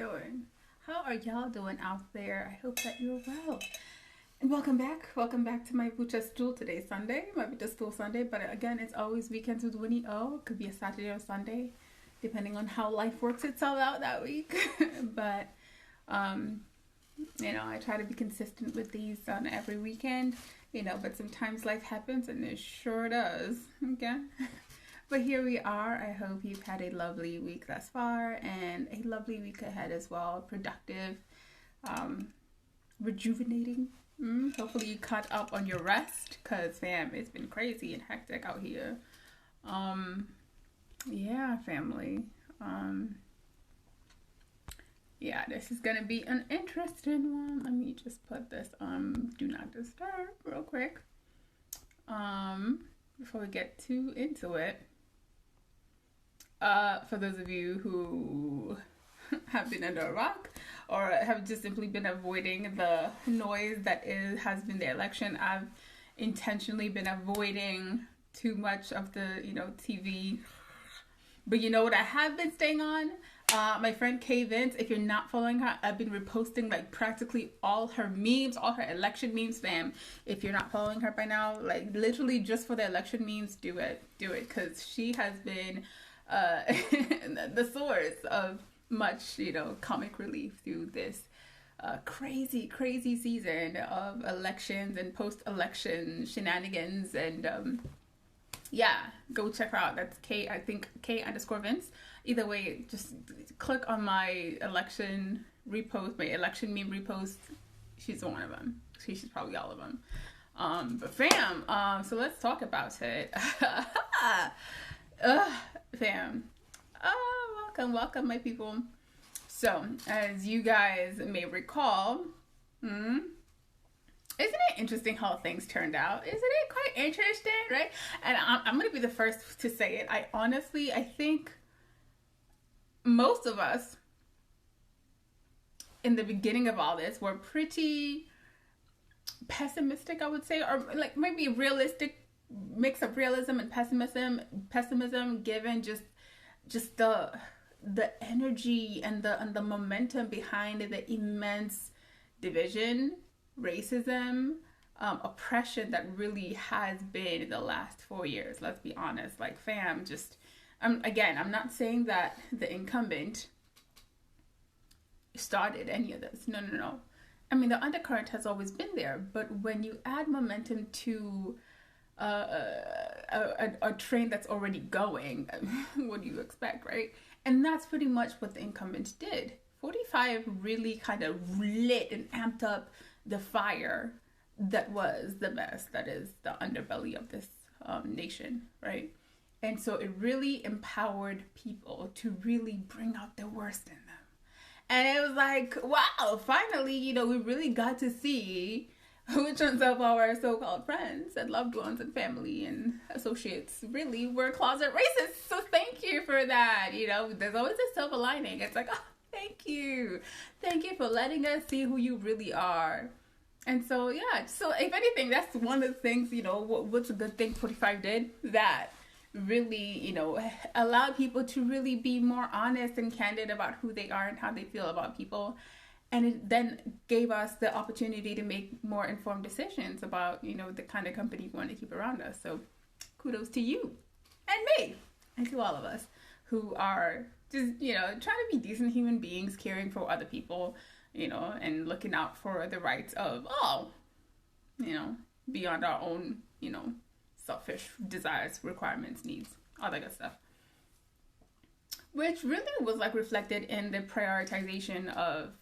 doing? How are y'all doing out there? I hope that you're well. And welcome back. Welcome back to my Bucha Stool. Today's Sunday, my Bucha Stool Sunday. But again, it's always weekends with Winnie O. It could be a Saturday or Sunday, depending on how life works itself out that week. But, I try to be consistent with these on every weekend, but sometimes life happens and it sure does. Okay. But here we are. I hope you've had a lovely week thus far and a lovely week ahead as well. Productive, rejuvenating. Hopefully you caught up on your rest because, fam, it's been crazy and hectic out here. Yeah, family. Yeah, this is going to be an interesting one. Let me just put this do not disturb real quick. Before we get too into it. For those of you who have been under a rock or have just simply been avoiding the noise that has been the election, I've intentionally been avoiding too much of the, TV. But you know what I have been staying on? My friend Kay Vince, if you're not following her, I've been reposting like practically all her memes, all her election memes, fam. If you're not following her by now, like literally just for the election memes, do it. Because she has been the source of much, comic relief through this crazy season of elections and post-election shenanigans. And yeah, go check her out. That's K_Vince. Either way, just click on my election repost, my election meme repost. She's one of them. She's probably all of them. But fam, so let's talk about it. Fam. Welcome, my people. So, as you guys may recall, isn't it interesting how things turned out? Isn't it quite interesting, right? And I'm going to be the first to say it. I think most of us in the beginning of all this were pretty pessimistic, I would say, or like maybe realistic, mix of realism and pessimism given just the energy and the momentum behind the immense division, racism, oppression that really has been the last 4 years. Let's be honest. Like, fam, again, I'm not saying that the incumbent started any of this. No. I mean, the undercurrent has always been there, but when you add momentum to a train that's already going, what do you expect, right? And that's pretty much what the incumbent did. 45 really kind of lit and amped up the fire that was the mess that is the underbelly of this nation, right? And so it really empowered people to really bring out the worst in them. And it was like, wow, finally, we really got to see which ones of our so-called friends and loved ones and family and associates really were closet racists. So thank you for that. There's always a silver lining. It's like, oh, thank you. Thank you for letting us see who you really are. And so, yeah. So if anything, that's one of the things, what's a good thing 45 did? That really, allowed people to really be more honest and candid about who they are and how they feel about people. And it then gave us the opportunity to make more informed decisions about, the kind of company we want to keep around us. So kudos to you and me and to all of us who are just, trying to be decent human beings, caring for other people, and looking out for the rights of all, beyond our own, selfish desires, requirements, needs, all that good stuff. Which really was like reflected in the prioritization of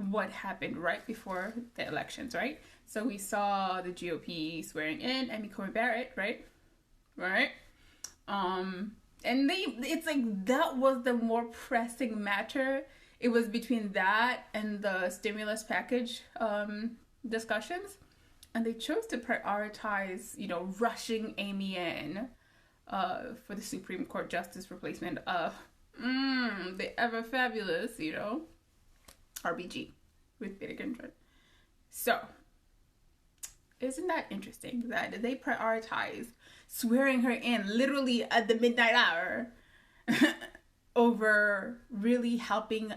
what happened right before the elections, right? So we saw the GOP swearing in Amy Coney Barrett, right? And it's like that was the more pressing matter. It was between that and the stimulus package discussions, and they chose to prioritize, rushing Amy in for the Supreme Court Justice replacement of the ever fabulous, RBG with Peter Gingrich. So, isn't that interesting that they prioritize swearing her in literally at the midnight hour over really helping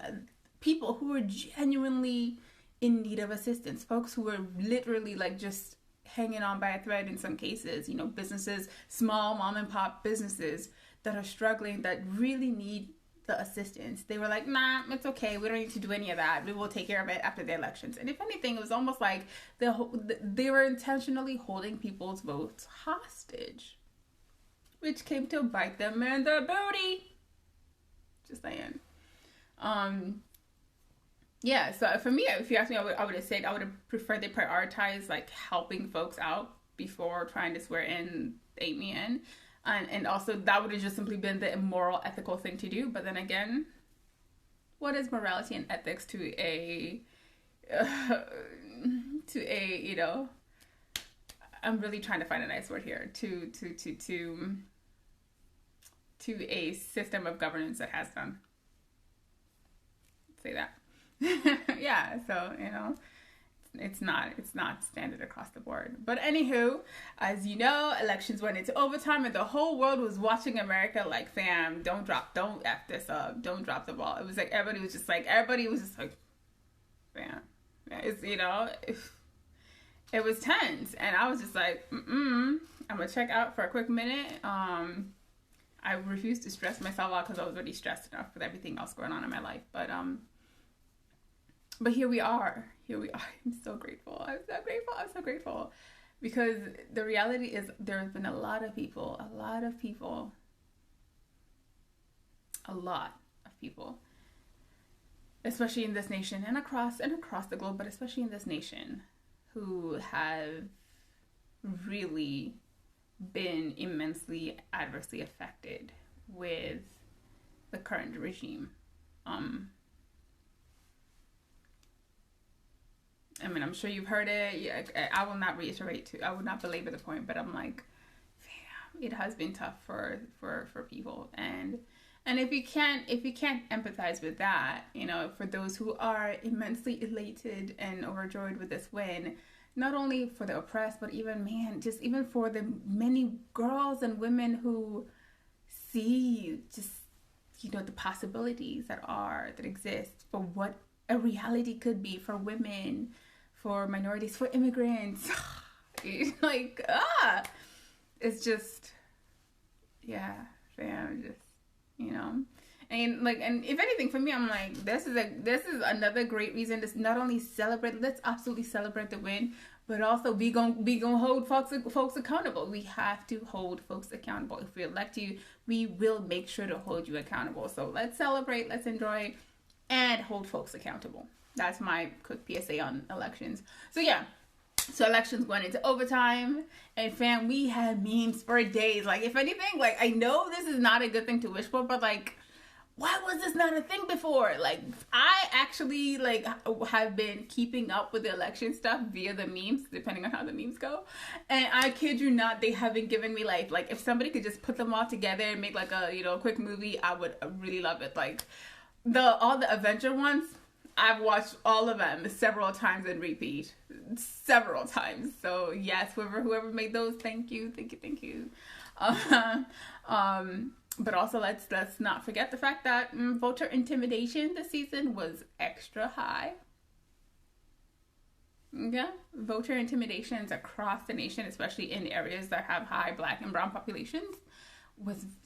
people who were genuinely in need of assistance, folks who were literally like just hanging on by a thread in some cases, you know, businesses, small mom and pop businesses that are struggling, that really need the assistance. They were like, nah, it's okay. We don't need to do any of that. We will take care of it after the elections. And if anything, it was almost like they were intentionally holding people's votes hostage, which came to bite them in the booty. Just saying. Yeah, so for me, if you ask me, I would have said I would have preferred they prioritize like helping folks out before trying to swear in Amy in. And also that would have just simply been the immoral, ethical thing to do. But then again, what is morality and ethics to a, you know, I'm really trying to find a nice word here, to a system of governance that has done. Say that. Yeah, so, you know, it's not standard across the board. But anywho, as you know, elections went into overtime and the whole world was watching America like, fam, don't F this up, don't drop the ball. It was like everybody was just like, fam, it's, you know, it was tense. And I was just like, I'm gonna check out for a quick minute. I refused to stress myself out because I was already stressed enough with everything else going on in my life. But here we are. I'm so grateful. I'm so grateful. Because the reality is there's been a lot of people, especially in this nation and across the globe, but especially in this nation, who have really been immensely adversely affected with the current regime. I mean, I'm sure you've heard it. Yeah, I will not reiterate. I will not belabor the point, but I'm like, damn, it has been tough for people. And if you can't empathize with that, you know, for those who are immensely elated and overjoyed with this win, not only for the oppressed, but even for the many girls and women who see just, you know, the possibilities that exist for what a reality could be for women, for minorities, for immigrants. Like, it's just, yeah, fam, just, you know. And like, and if anything, for me, I'm like, this is another great reason to not only celebrate, let's absolutely celebrate the win, but also we gonna hold folks accountable. We have to hold folks accountable. If we elect you, we will make sure to hold you accountable. So let's celebrate, let's enjoy, and hold folks accountable. That's my quick PSA on elections. So yeah, so elections went into overtime, and fam, we had memes for days. Like, if anything, like, I know this is not a good thing to wish for, but like, why was this not a thing before? Like, I actually like have been keeping up with the election stuff via the memes, depending on how the memes go. And I kid you not, they haven't given me life. Like, if somebody could just put them all together and make like a, you know, quick movie, I would really love it. Like, all the Avenger ones, I've watched all of them several times and repeat several times. So yes, whoever made those, thank you. But also let's not forget the fact that voter intimidation this season was extra high. Yeah, voter intimidations across the nation, especially in areas that have high Black and brown populations,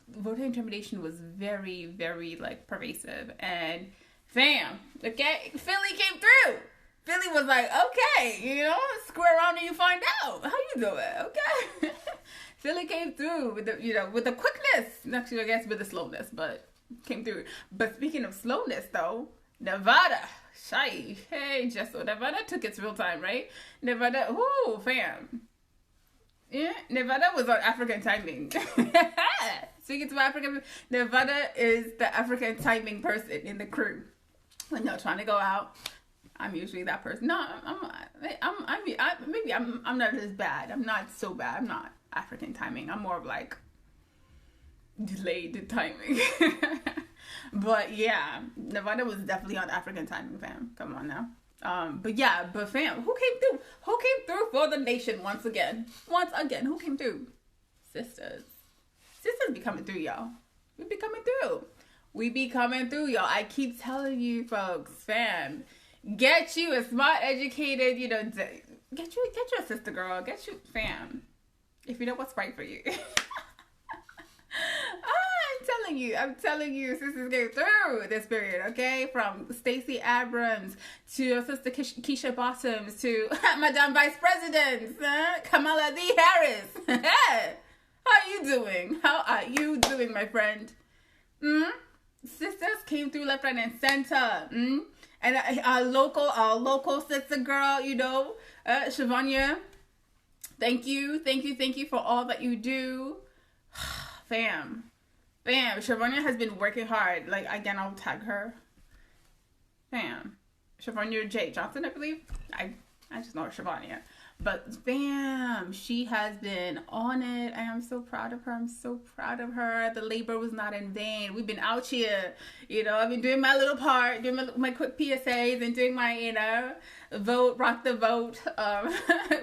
voter intimidation was very, very like pervasive. And fam, okay, Philly came through. Philly was like, okay, you know, square around and you find out how you do it, okay. Philly came through with the, you know, with the quickness. Actually, I guess with the slowness, but came through. But speaking of slowness, though, Nevada, Nevada took its real time, right? Nevada, ooh, fam. Yeah, Nevada was on African timing. Speaking to African, Nevada is the African timing person in the crew. When you're trying to go out, I'm usually that person. No, maybe I'm not as bad. I'm not so bad. I'm not African timing. I'm more of like delayed timing. But yeah, Nevada was definitely on African timing, fam. Come on now. But fam, who came through? Who came through for the nation once again? Who came through? Sisters be coming through, y'all. We be coming through. We be coming through, y'all. I keep telling you, folks, fam, get you a smart, educated, get you a sister, girl. Get you, fam. If you know what's right for you. I'm telling you, sisters get through this period, okay? From Stacey Abrams to Sister Keisha Bottoms to Madam Vice President Kamala D. Harris. How you doing? How are you doing, my friend? Sisters came through left, right, and center. And our local sister girl, Shavanya. Thank you for all that you do. Fam, Shavanya has been working hard. Like, again, I'll tag her. Fam, Shavanya J. Johnson, I believe. I just know her, Shavanya. But fam, she has been on it. I am so proud of her. The labor was not in vain. We've been out here. I've been doing my little part, doing my quick PSAs and doing my, vote, rock the vote.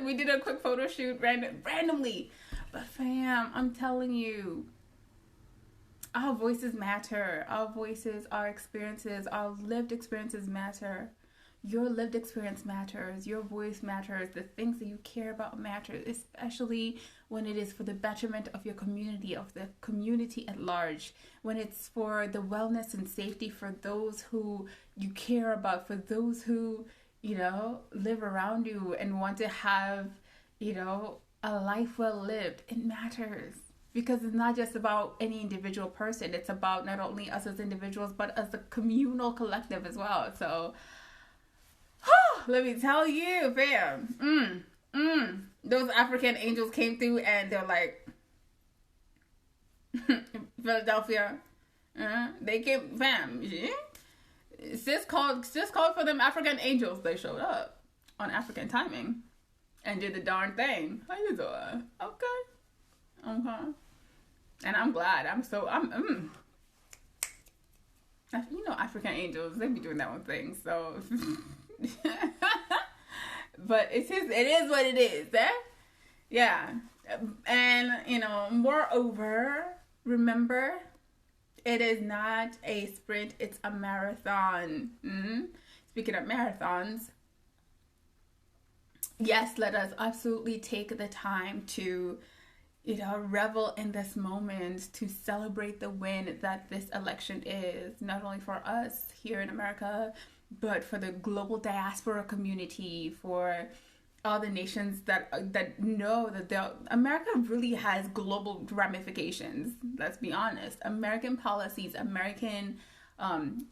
We did a quick photo shoot randomly. But fam, I'm telling you, our voices matter. Our voices, our experiences, our lived experiences matter. Your lived experience matters. Your voice matters. The things that you care about matter, especially when it is for the betterment of your community, of the community at large. When it's for the wellness and safety for those who you care about, for those who, live around you and want to have, a life well lived. It matters. Because it's not just about any individual person. It's about not only us as individuals, but as a communal collective as well. So, let me tell you, fam. Those African angels came through and they're like, Philadelphia. They came, fam. Sis called for them African angels. They showed up on African timing and did the darn thing. How you doing? Okay. And I'm glad. African angels, they be doing that one thing. So, but it is what it is. Yeah. And, moreover, remember, it is not a sprint, it's a marathon. Speaking of marathons, yes, let us absolutely take the time to, revel in this moment, to celebrate the win that this election is, not only for us here in America, but for the global diaspora community, for all the nations that know that America really has global ramifications. Let's be honest. American policies, American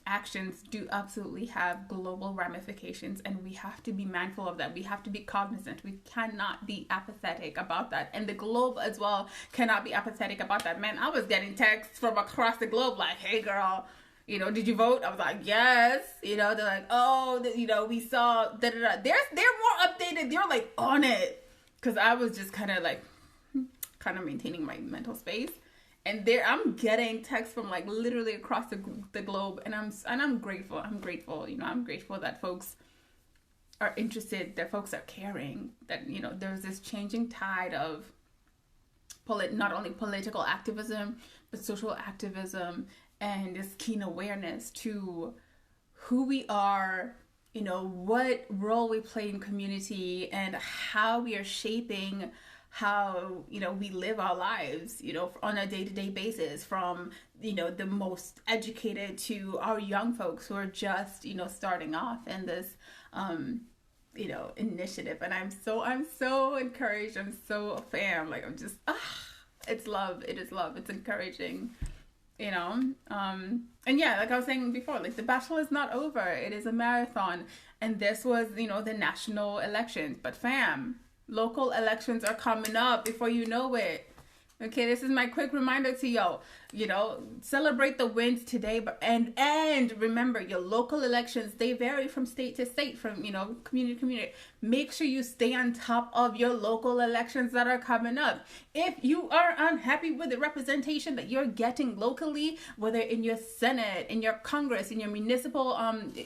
actions do absolutely have global ramifications, and we have to be mindful of that. We have to be cognizant. We cannot be apathetic about that, and the globe as well cannot be apathetic about that. Man, I was getting texts from across the globe like, "Hey, girl, did you vote?" I was like, "Yes." They're like, "Oh, we saw da da da." They're more updated. They're like on it, because I was just kind of maintaining my mental space. And I'm getting texts from like literally across the globe, and I'm grateful. I'm grateful that folks are interested, that folks are caring, that there's this changing tide of not only political activism but social activism, and this keen awareness to who we are, what role we play in community, and how we are shaping how we live our lives on a day-to-day basis, from the most educated to our young folks who are just starting off in this initiative. And I'm so encouraged. I'm so fam, like I'm just it's love. It is love. It's encouraging, and yeah, like I was saying before, like the battle is not over. It is a marathon, and this was the national elections, but fam, local elections are coming up before you know it. Okay, this is my quick reminder to y'all. Celebrate the wins today, but and remember, your local elections, they vary from state to state, from community to community. Make sure you stay on top of your local elections that are coming up. If you are unhappy with the representation that you're getting locally, whether in your Senate, in your Congress, in your municipal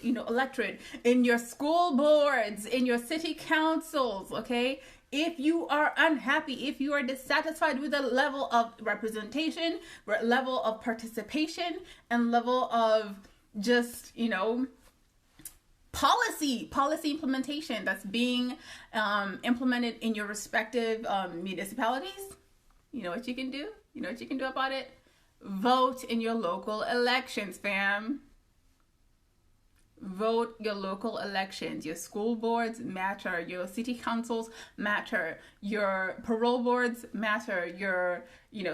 electorate, in your school boards, in your city councils, okay? If you are unhappy, if you are dissatisfied with the level of representation, level of participation, and level of just, policy implementation that's being implemented in your respective municipalities, you know what you can do? You know what you can do about it? Vote in your local elections, fam. Vote your local elections. Your school boards matter. Your city councils matter. Your parole boards matter. Your,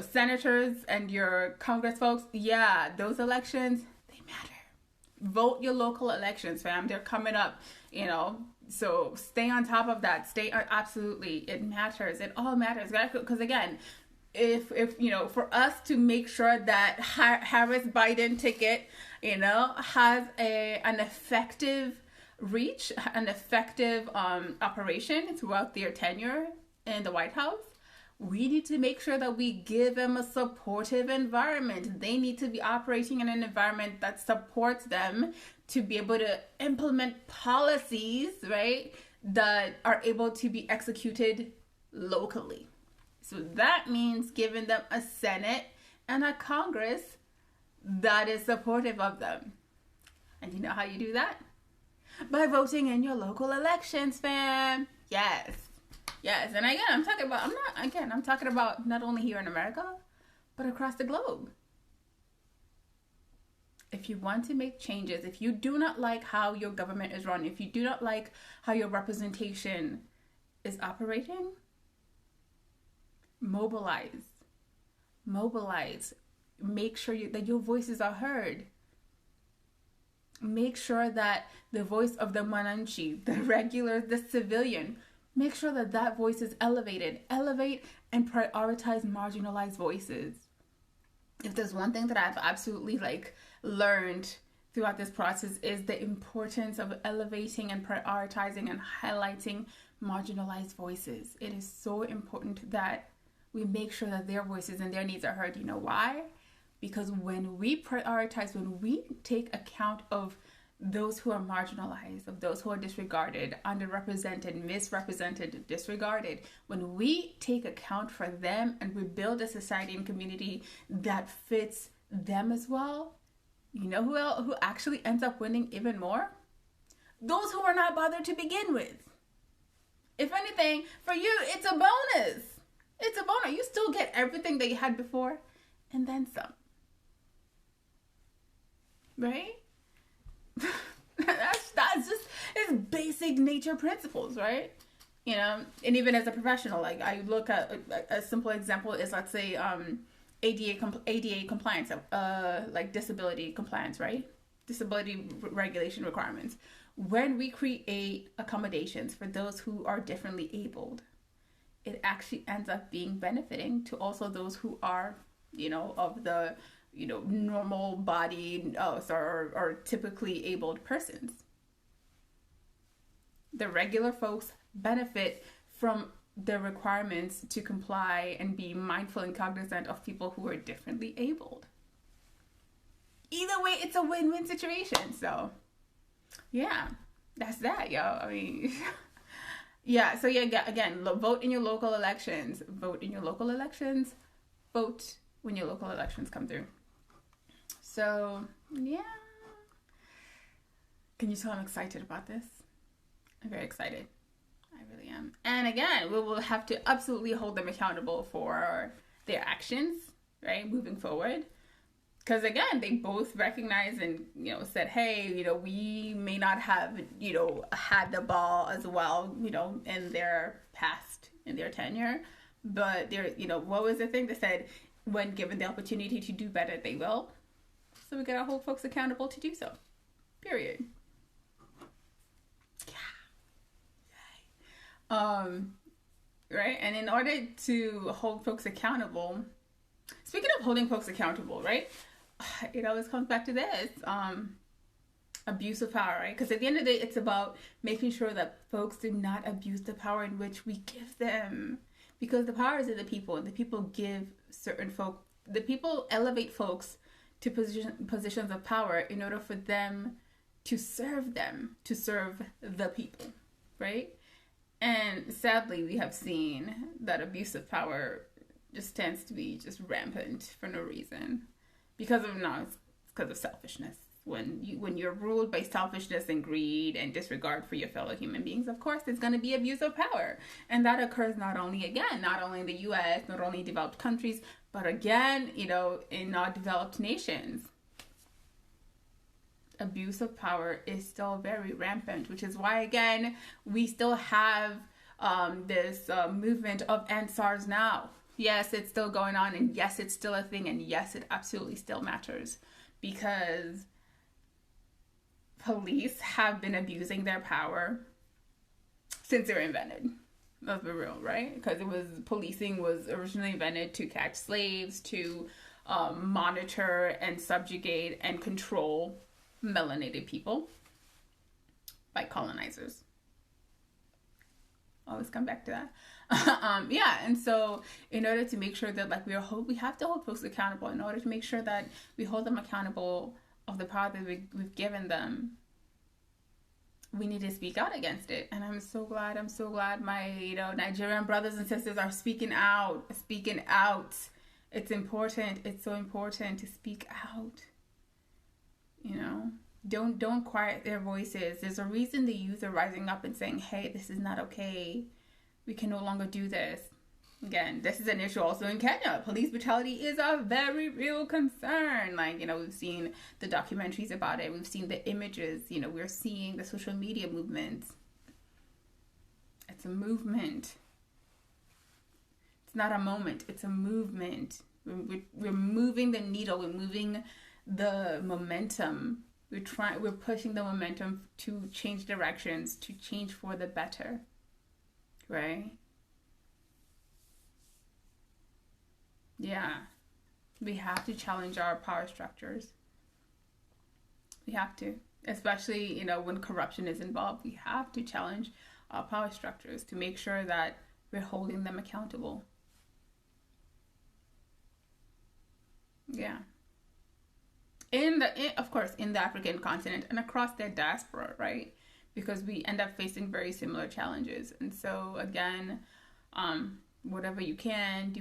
senators and your Congress folks. Yeah, those elections, they matter. Vote your local elections, fam. They're coming up, So stay on top of that. Absolutely. It matters. It all matters. Because again, if for us to make sure that Harris Biden ticket, has an effective reach, an effective operation throughout their tenure in the White House, we need to make sure that we give them a supportive environment. They need to be operating in an environment that supports them to be able to implement policies, right, that are able to be executed locally. So that means giving them a Senate and a Congress that is supportive of them. And you know how you do that? By voting in your local elections, fam. Yes. And again, I'm talking about not only here in America, but across the globe. If you want to make changes, if you do not like how your government is run, if you do not like how your representation is operating, mobilize. Make sure that your voices are heard. Make sure that the voice of the Mananchi, the regular, the civilian, make sure that voice is elevated. Elevate and prioritize marginalized voices. If there's one thing that I've absolutely learned throughout this process, is the importance of elevating and prioritizing and highlighting marginalized voices. It is so important that we make sure that their voices and their needs are heard. You know why? Because when we prioritize, when we take account of those who are marginalized, of those who are disregarded, underrepresented, misrepresented, disregarded, when we take account for them and we build a society and community that fits them as well, you know who actually ends up winning even more? Those who are not bothered to begin with. If anything, for you, it's a bonus. It's a bonus. You still get everything that you had before and then some. Right? that's just, it's basic nature principles, right? And even as a professional, I look at a simple example is, let's say, ADA compliance, disability compliance, right? Disability regulation requirements. When we create accommodations for those who are differently abled, it actually ends up being benefiting to also those who are, of the, normal body or typically abled persons. The regular folks benefit from the requirements to comply and be mindful and cognizant of people who are differently abled. Either way, it's a win-win situation. So, yeah, that's that, yo. I mean, yeah. So yeah, again, vote in your local elections. Vote in your local elections. Vote when your local elections come through. So, yeah. Can you tell I'm excited about this? I'm very excited. I really am. And again, we will have to absolutely hold them accountable for their actions, right, moving forward. Because again, they both recognized and, said, hey, we may not have, had the ball as well, in their past, in their tenure. But they're, what was the thing that said, when given the opportunity to do better, they will. So we gotta hold folks accountable to do so. Period. Yeah. Right? And in order to hold folks accountable, speaking of holding folks accountable, right? It always comes back to this. Abuse of power, right? Because at the end of the day, it's about making sure that folks do not abuse the power in which we give them. Because the power is in the people, and the people give certain folk, the people elevate folks to positions of power in order for them, to serve the people, right? And sadly, we have seen that abuse of power just tends to be just rampant for no reason. Because of no, it's because of selfishness. When you're ruled by selfishness and greed and disregard for your fellow human beings, of course there's going to be abuse of power. And that occurs not only in the US, not only in developed countries, but again, in developed nations. Abuse of power is still very rampant, which is why, again, we still have this movement of End SARS now. Yes, it's still going on, and yes, it's still a thing, and yes, it absolutely still matters, because police have been abusing their power since they were invented. Let's be real, right? Because policing was originally invented to catch slaves, to monitor and subjugate and control melanated people by colonizers. Always come back to that. And so in order to make sure that we have to hold folks accountable, in order to make sure that we hold them accountable of the power that we've given them, we need to speak out against it. And I'm so glad my Nigerian brothers and sisters are speaking out. It's important. It's so important to speak out. Don't quiet their voices. There's a reason the youth are rising up and saying, hey, this is not okay. We can no longer do this. Again, this is an issue also in Kenya. Police brutality is a very real concern. We've seen the documentaries about it. We've seen the images. We're seeing the social media movements. It's a movement. It's not a moment. It's a movement. We're moving the needle. We're moving the momentum. We're pushing the momentum to change directions, to change for the better. Right? Yeah, we have to challenge our power structures. We have to, especially, when corruption is involved, we have to challenge our power structures to make sure that we're holding them accountable. Yeah. Of course, in the African continent and across their diaspora, right? Because we end up facing very similar challenges. And so, again, do whatever you can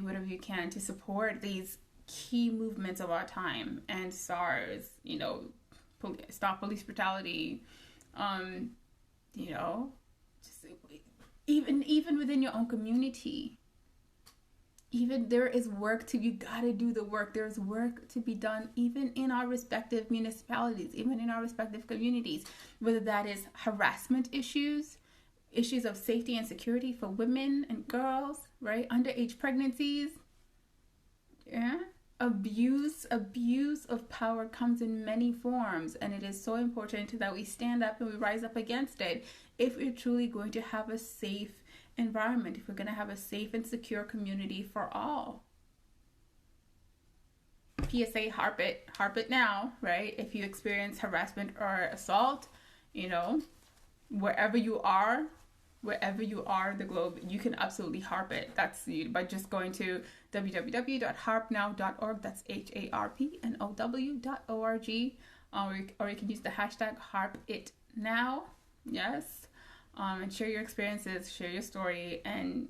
to support these key movements of our time. And SARS, stop police brutality, just even within your own community. Even there is work you gotta do the work. There's work to be done even in our respective municipalities, even in our respective communities, whether that is harassment issues of safety and security for women and girls, right? Underage pregnancies. Yeah. Abuse of power comes in many forms, and it is so important that we stand up and we rise up against it if we're truly going to have a safe environment, if we're going to have a safe and secure community for all. PSA, harp it now, right? If you experience harassment or assault, wherever you are the globe, you can absolutely harp it. That's by just going to www.harpnow.org. That's HARPNOW.org. Or you can use the hashtag HarpItNow. Yes. And share your experiences, share your story, and,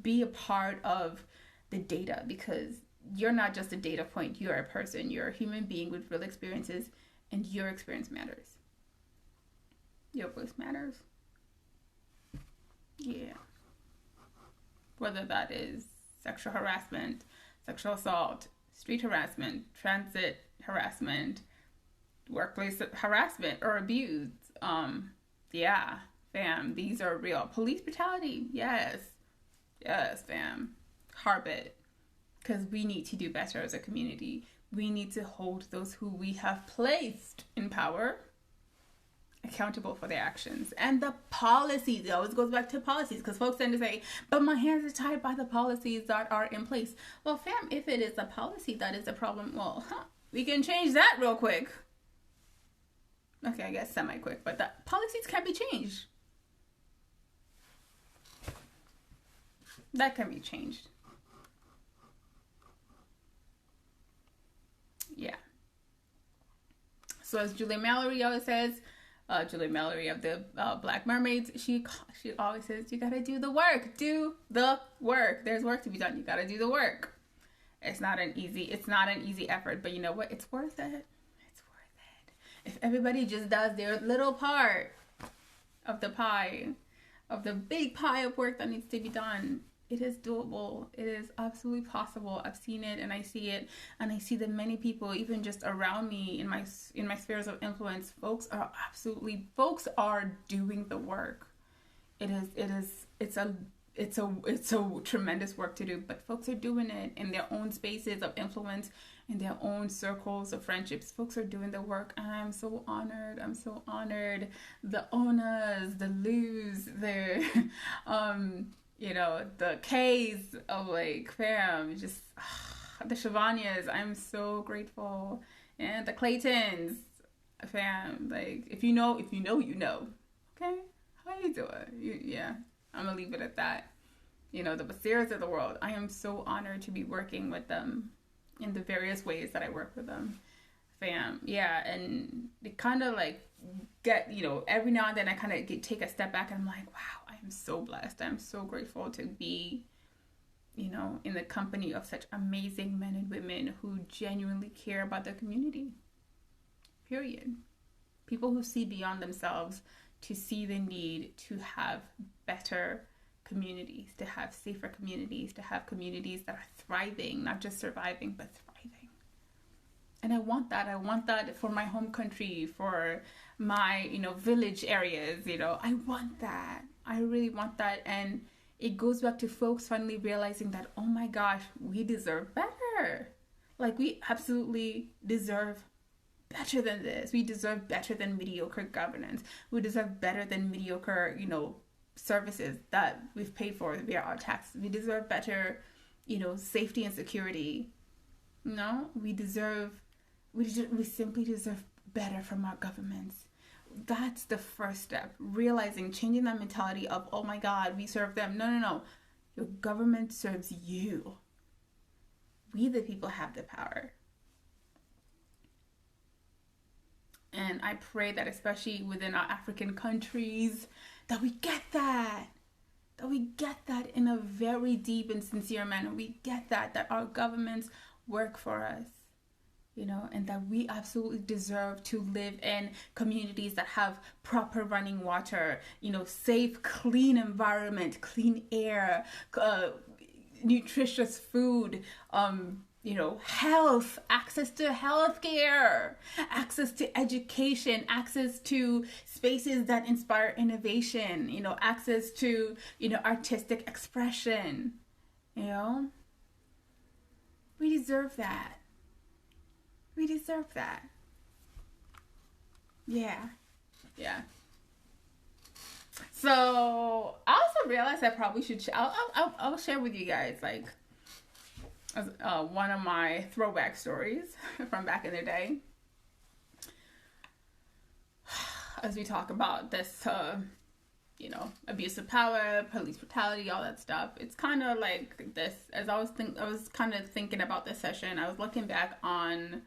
be a part of the data, because you're not just a data point. You're a person. You're a human being with real experiences, and your experience matters. Your voice matters. Yeah. Whether that is sexual harassment, sexual assault, street harassment, transit harassment, workplace harassment, or abuse. Yeah, fam, these are real. Police brutality, yes, fam. Harp it. Because we need to do better as a community. We need to hold those who we have placed in power accountable for their actions. And the policies, it always goes back to policies, because folks tend to say, but my hands are tied by the policies that are in place. Well, fam, if it is a policy that is a problem, we can change that real quick. Okay, I guess semi-quick, but the policies can be changed. That can be changed. Yeah. So as Julia Mallory always says, Julie Mallory of the Black Mermaids, she always says, you gotta do the work. Do the work. There's work to be done. You gotta do the work. It's not an easy effort, but you know what? It's worth it. It's worth it. If everybody just does their little part of the pie, of the big pie of work that needs to be done, it is doable. It is absolutely possible. I've seen it and I see it, and I see that many people, even just around me in my spheres of influence, folks are doing the work. It's a tremendous work to do, but folks are doing it in their own spaces of influence, in their own circles of friendships. Folks are doing the work, and I'm so honored. The owners, the Lou's, the the K's of like fam, just the Shavanias. I'm so grateful, and the Claytons, fam. Like if you know, you know. Okay, how you doing? Yeah, I'm gonna leave it at that. The Basiras of the world. I am so honored to be working with them in the various ways that I work with them, fam. Yeah, and it kind of like get every now and then I kind of take a step back and I'm like, wow, I am so blessed. I'm so grateful to be in the company of such amazing men and women who genuinely care about their community, period. People who see beyond themselves to see the need to have better communities, to have safer communities, to have communities that are thriving, not just surviving, but thriving. And I want that. I want that for my home country, for my, village areas, I want that. I really want that. And it goes back to folks finally realizing that, oh my gosh, we deserve better. Like, we absolutely deserve better than this. We deserve better than mediocre governance. We deserve better than mediocre, services that we've paid for via our taxes. We deserve better, safety and security. We simply deserve better from our governments. That's the first step. Realizing, changing that mentality of, oh my God, we serve them. No. Your government serves you. We, the people, have the power. And I pray that especially within our African countries, that we get that. That we get that in a very deep and sincere manner. We get that our governments work for us, and that we absolutely deserve to live in communities that have proper running water, safe, clean environment, clean air, nutritious food, health, access to healthcare, access to education, access to spaces that inspire innovation, access to, artistic expression, We deserve that. We deserve that. Yeah. So I also realized I probably should. I'll share with you guys one of my throwback stories from back in the day. As we talk about this, abuse of power, police brutality, all that stuff. It's kind of like this. As I was kind of thinking about this session, I was looking back on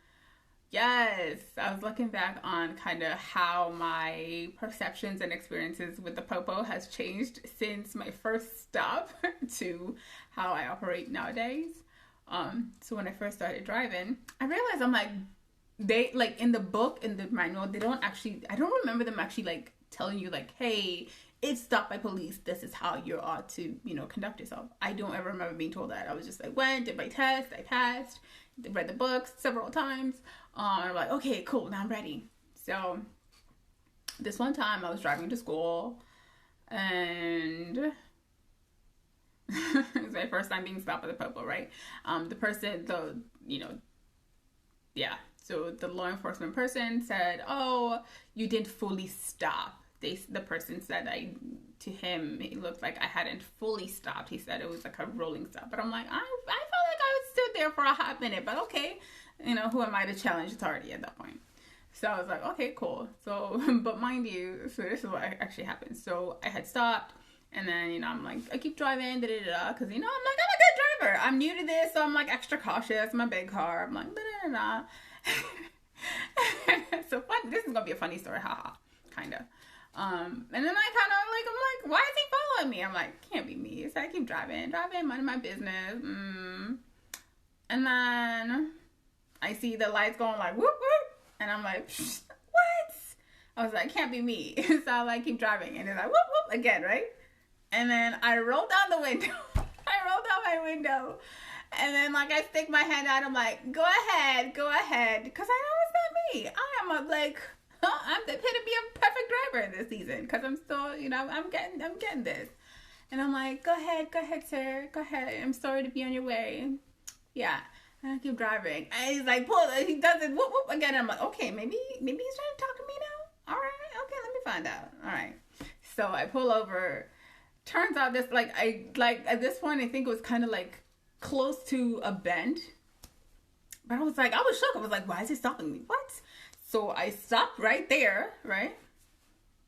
kind of how my perceptions and experiences with the popo has changed since my first stop to how I operate nowadays. So when I first started driving, I realized I'm like, they like in the book, in the manual, I don't remember them actually telling you hey, if stopped by police, this is how you ought to, conduct yourself. I don't ever remember being told that. I was just went, did my test, I passed, read the books several times. I'm like, okay, cool, now I'm ready. So this one time I was driving to school and it was my first time being stopped by the popo, right? So the law enforcement person said, oh, you didn't fully stop. The person said to him, it looked like I hadn't fully stopped. He said it was like a rolling stop. But I'm like, I felt like I was stood there for a hot minute, but okay. Who am I to challenge authority at that point? So I was like, okay, cool. So, but mind you, so this is what actually happened. So I had stopped, and then, I'm like, I keep driving, because, I'm like, I'm a good driver. I'm new to this, so I'm like extra cautious. My big car. I'm like, So fun. This is going to be a funny story, haha. kind of. And then I kind of like, I'm like, why is he following me? I'm like, can't be me. So I keep driving, minding my business. And then I see the lights going like, whoop, whoop. And I'm like, what? I was like, can't be me. So I like keep driving. And it's like, whoop, whoop, again, right? And then I roll down the window. I roll down my window. And then like I stick my hand out. I'm like, go ahead. Because I know it's not me. I am I'm the epitome of perfect driver this season. Because I'm still, I'm getting this. And I'm like, go ahead, sir. Go ahead. I'm sorry to be on your way. Yeah. And I keep driving. And he's like, he does it, whoop, whoop, again. I'm like, okay, maybe he's trying to talk to me now. All right. Okay, let me find out. All right. So I pull over. Turns out this, at this point, I think it was kind of like close to a bend. But I was shook. I was like, why is he stopping me? What? So I stopped right there, right?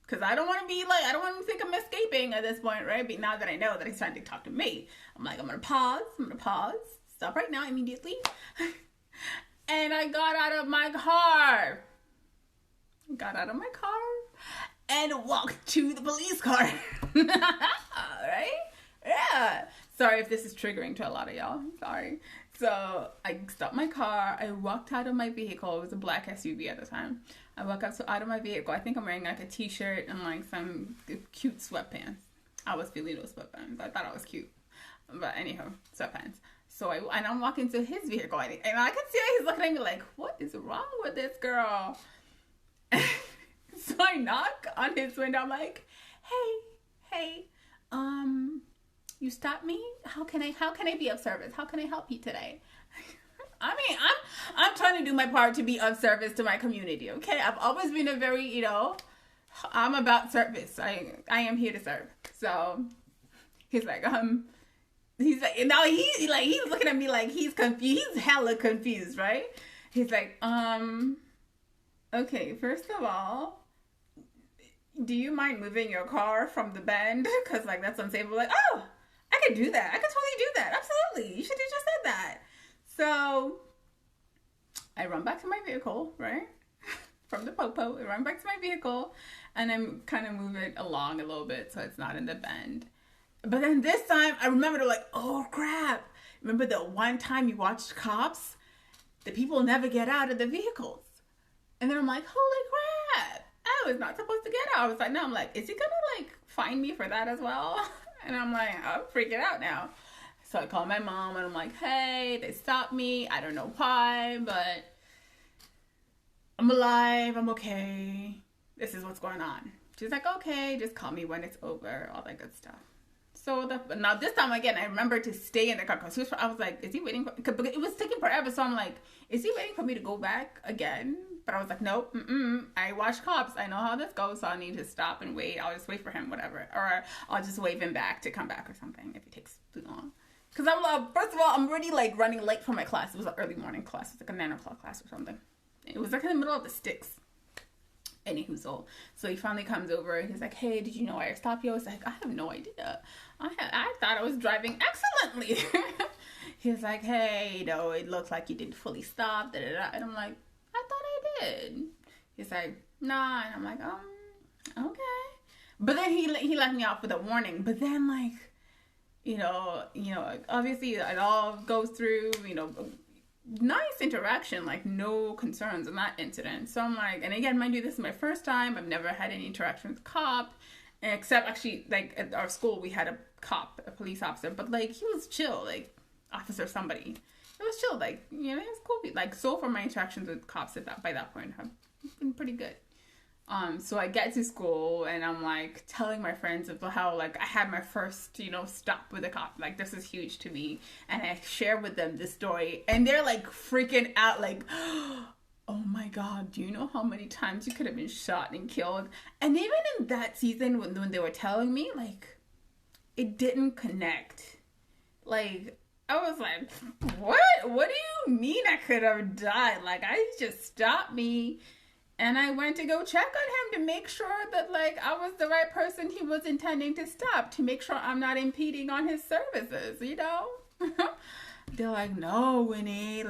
Because I don't want to think I'm escaping at this point, right? But now that I know that he's trying to talk to me, I'm like, I'm going to pause. Stop right now, immediately. And I got out of my car. And walked to the police car. Right? Yeah. Sorry if this is triggering to a lot of y'all. Sorry. So I stopped my car. I walked out of my vehicle. It was a black SUV at the time. I walked out of my vehicle. I think I'm wearing like a t-shirt and like some cute sweatpants. I was feeling those sweatpants. I thought I was cute. But anyhow, sweatpants. So I'm walking to his vehicle. And I can see he's looking at me like, what is wrong with this girl? So I knock on his window. I'm like, hey, you stopped me? How can I be of service? How can I help you today? I mean, I'm trying to do my part to be of service to my community, okay? I've always been a very, I'm about service. I am here to serve. So he's like, he's looking at me like he's confused. He's hella confused, right? He's like, okay, first of all, do you mind moving your car from the bend? Because, that's unsafe. I'm like, oh, I could do that. I could totally do that. Absolutely. You should have just said that. So I run back to my vehicle, right? From the popo. I run back to my vehicle, and I'm kind of move it along a little bit so it's not in the bend. But then this time, I remember they're like, oh, crap. Remember the one time you watched Cops? The people never get out of the vehicles. And then I'm like, holy crap. I was not supposed to get out. I was like, no, I'm like, is he gonna find me for that as well? And I'm like, I'm freaking out now. So I call my mom and I'm like, hey, they stopped me. I don't know why, but I'm alive. I'm okay. This is what's going on. She's like, okay, just call me when it's over. All that good stuff. So now this time again, I remember to stay in the car because I was like, is he waiting? Because it was taking forever. So I'm like, is he waiting for me to go back again? But I was like, nope, I watch Cops. I know how this goes, so I need to stop and wait. I'll just wait for him, whatever. Or I'll just wave him back to come back or something if it takes too long. Because first of all, I'm already running late for my class. It was an early morning class. It's like a 9 o'clock class or something. It was in the middle of the sticks. Anywho, so he finally comes over and he's like, hey, did you know I stopped you? I was like, I have no idea. I thought I was driving excellently. He's like, hey, it looks like you didn't fully stop. Da, da, da. And I'm like, I thought I did. He's like, nah. And I'm like, okay. But then he let me off with a warning. But then obviously it all goes through, nice interaction, no concerns in that incident. So I'm like, and again, mind you, this is my first time. I've never had any interaction with a cop, except actually, at our school, we had a police officer, but he was chill, officer somebody. It was chill, it was cool. So far my interactions with cops by that point have been pretty good. So I get to school and I'm telling my friends about how I had my first, stop with a cop. This is huge to me. And I share with them this story and they're freaking out oh my God, do you know how many times you could have been shot and killed? And even in that season when they were telling me, it didn't connect. I was like, what? What do you mean I could have died? I just stopped me. And I went to go check on him to make sure that, I was the right person he was intending to stop, to make sure I'm not impeding on his services, They're like, no, Winnie,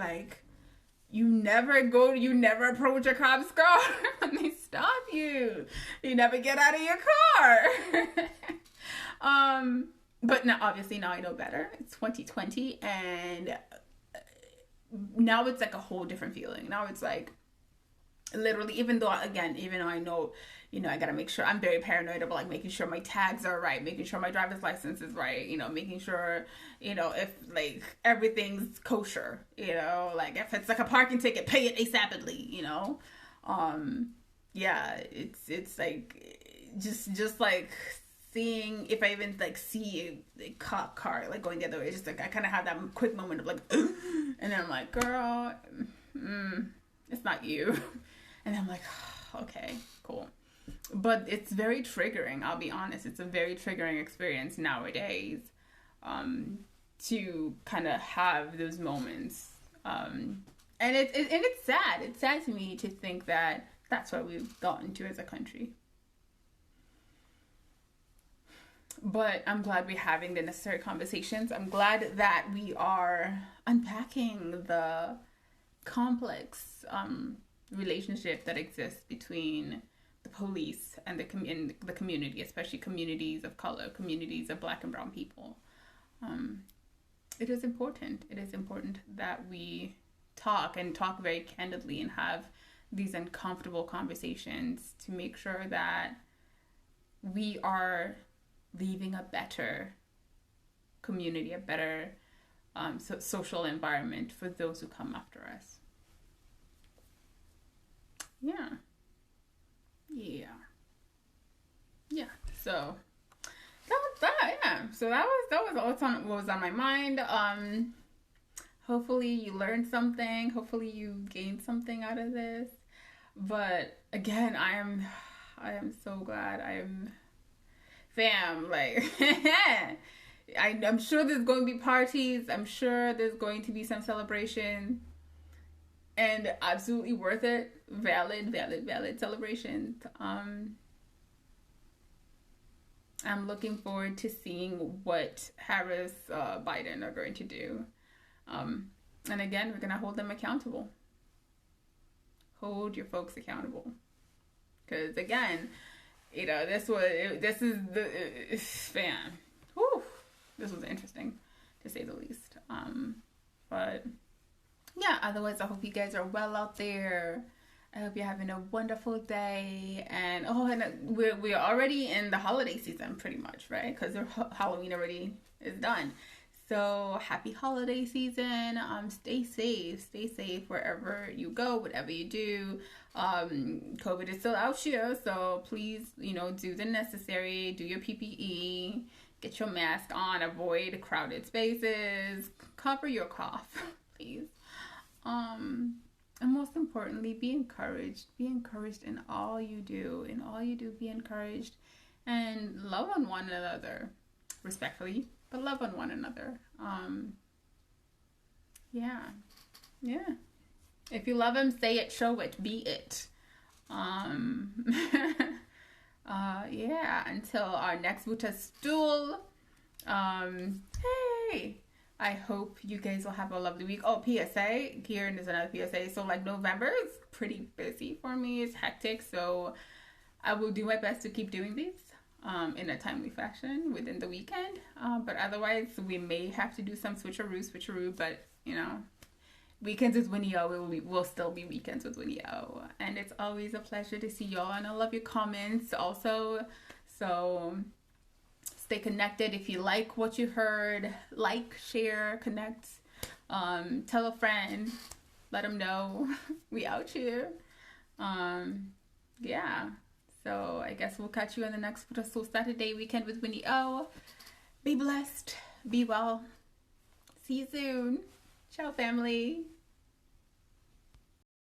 You never approach a cop's car when they stop you. You never get out of your car. But now, obviously, now I know better. It's 2020, and now it's like a whole different feeling. Now it's like, literally, even though I know, I gotta make sure, I'm very paranoid about like making sure my tags are right, making sure my driver's license is right, making sure, if like everything's kosher, like if it's like a parking ticket, pay it ASAPidly, yeah, it's like just like seeing, if I even like see a cop car like going the other way, it's just like I kind of have that quick moment of like, and then I'm like, girl, it's not you. And I'm like, okay, cool. But it's very triggering, I'll be honest. It's a very triggering experience nowadays, to kind of have those moments. And it's sad. It's sad to me to think that that's what we've gotten to as a country. But I'm glad we're having the necessary conversations. I'm glad that we are unpacking the complex relationship that exists between the police and the community, especially communities of color, communities of Black and brown people. It is important. It is important that we talk very candidly and have these uncomfortable conversations to make sure that we are leaving a better community, a better social environment for those who come after us. Yeah. So that was that. Yeah. So that was what was on my mind. Hopefully you learned something. Hopefully you gained something out of this. But again, I am so glad. Fam, like, I'm sure there's going to be parties. I'm sure there's going to be some celebration. And absolutely worth it. Valid celebrations. I'm looking forward to seeing what Harris, Biden are going to do. And again, we're going to hold them accountable. Hold your folks accountable. Because again, this was interesting, to say the least. But yeah, otherwise, I hope you guys are well out there. I hope you're having a wonderful day. And we're already in the holiday season, pretty much, right? Because Halloween already is done. So happy holiday season. Stay safe wherever you go, whatever you do. COVID is still out here, so please, do the necessary. Do your PPE. Get your mask on. Avoid crowded spaces. Cover your cough, please. And most importantly, be encouraged. Be encouraged in all you do. In all you do, be encouraged. And love on one another. Respectfully, but love on one another. Yeah. If you love him, say it, show it, be it. Yeah, until our next Buddha stool. Hey, I hope you guys will have a lovely week. Oh, PSA, here is another PSA. So like November is pretty busy for me. It's hectic. So I will do my best to keep doing these in a timely fashion within the weekend. But otherwise, we may have to do some switcheroo. But, weekends with Winnie O will still be weekends with Winnie O. And it's always a pleasure to see y'all. And I love your comments also. So stay connected. If you like what you heard, like, share, connect, tell a friend, let them know we out here. Yeah. So I guess we'll catch you on the next Saturday weekend with Winnie O. Be blessed. Be well. See you soon. Ciao, family.